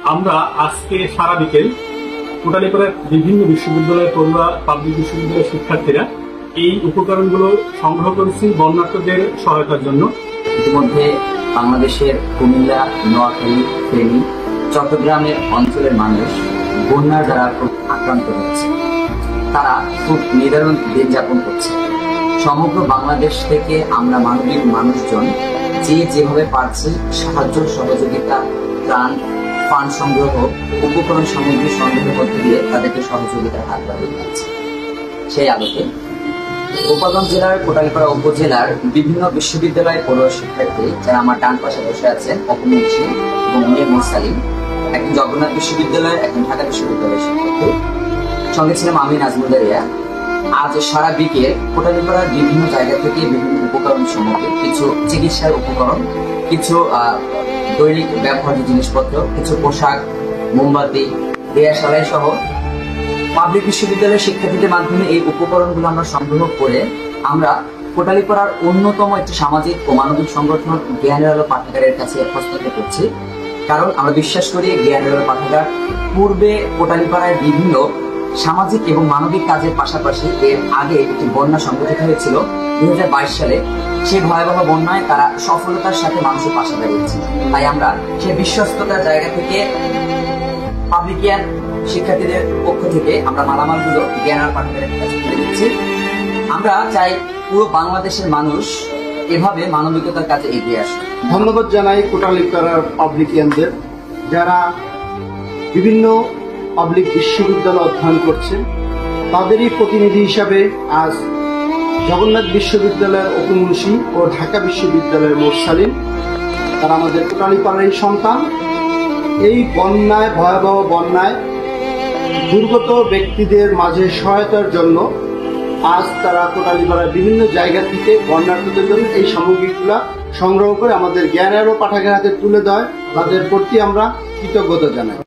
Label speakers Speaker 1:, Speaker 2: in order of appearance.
Speaker 1: আমরা আজকে সারা বিকেল কোটালীপাড়ার বিভিন্ন বিশ্ববিদ্যালয়ের পড়ুয়া, পাবলিক বিশ্ববিদ্যালয়ের শিক্ষার্থীরা এই উপকরণগুলো সংগ্রহ করেছি বন্যার্তদের সহায়তার জন্য।
Speaker 2: ইতিমধ্যে বাংলাদেশের কুমিল্লা, নোয়াখালী, ফেনী, চট্টগ্রামের অঞ্চলের মানুষ বন্যার দ্বারা খুব আক্রান্ত হচ্ছে। তারা খুব নিদারুণ দিন যাপন করছে। সমগ্র বাংলাদেশ থেকে আমরা মানবিক মানুষজন যে যেভাবে পারছি সাহায্য, সহযোগিতা, ত্রাণ, ফান্ড সংগ্রহ, উপকরণ সামগ্রী সংগ্রহের মধ্যে দিয়ে তাদেরকে সহযোগিতার হাত বাড়িয়ে দিচ্ছে। সেই আলোকে গোপালগঞ্জ জেলার কোটালীপাড়া উপজেলার বিভিন্ন বিশ্ববিদ্যালয়ের পড়ুয়া শিক্ষার্থী, যারা আমার ডান পাশে বসে আছেন, অপমুন্সি এবং মির মোসালিম, একজন জগন্নাথ বিশ্ববিদ্যালয়ের, একজন ঢাকা বিশ্ববিদ্যালয়ের শিক্ষার্থী, সঙ্গে ছিলাম আমি নাজমুল্লাহ। আজ সারা বিকেল কোটালীপাড়ার বিভিন্ন জায়গা থেকে বিভিন্ন উপকরণ সামগ্রী, কিছু চিকিৎসার উপকরণ, কিছু দৈনিক ব্যবহার্য জিনিসপত্র, কিছু পোশাক, মোমবাতি, দেয়াশালাই সহ পাবলিক বিশ্ববিদ্যালয়ের শিক্ষার্থীদের মাধ্যমে এই উপকরণগুলো আমরা সংগ্রহ করে আমরা কোটালীপাড়ার অন্যতম একটি সামাজিক ও মানবিক সংগঠন জ্ঞানের আলো পাঠাগারের কাছে হস্তান্তর করছি। কারণ আমরা বিশ্বাস করি জ্ঞানের আলো পাঠাগার পূর্বে কোটালীপাড়ায় বিভিন্ন সামাজিক এবং মানবিক কাজের পাশাপাশি এর আগে একটি বন্যা সংঘটিত হয়েছিল 2022 সালে। সেই ভয়াবহ বন্যায় তারা সফলতার সাথে মানুষের পাশে দাঁড়িয়েছে। তাই আমরা সেই বিশ্বস্ততার জায়গা থেকে পাবলিক জ্ঞান শিক্ষার্থীদের পক্ষ থেকে আমরা মালামালগুলো জ্ঞানের পাঠাগারের কাছে তুলে দিচ্ছি। আমরা চাই পুরো বাংলাদেশের মানুষ এভাবে মানবিকতার কাজে এগিয়ে আসে।
Speaker 3: ধন্যবাদ জানাই কোটালীপাড়ার পাবলিকিয়ানদের, যারা বিভিন্ন পাবলিক বিশ্ববিদ্যালয় অধ্যয়ন করছেন। তাদেরই প্রতিনিধি হিসাবে আজ জগন্নাথ বিশ্ববিদ্যালয়ের অপমুন্সি ও ঢাকা বিশ্ববিদ্যালয়ের মোরসালিন, তারা আমাদের কোটালীপাড়ারই সন্তান। এই বন্যায়, ভয়াবহ বন্যায় দুর্গত ব্যক্তিদের মাঝে সহায়তার জন্য আজ তারা কোটালীপাড়ার বিভিন্ন জায়গা থেকে বন্যার্তদের জন্য এই সামগ্রীগুলা সংগ্রহ করে আমাদের জ্ঞানের আলো পাঠাগারের হাতে তুলে দেয়। তাদের প্রতি আমরা কৃতজ্ঞতা জানাই।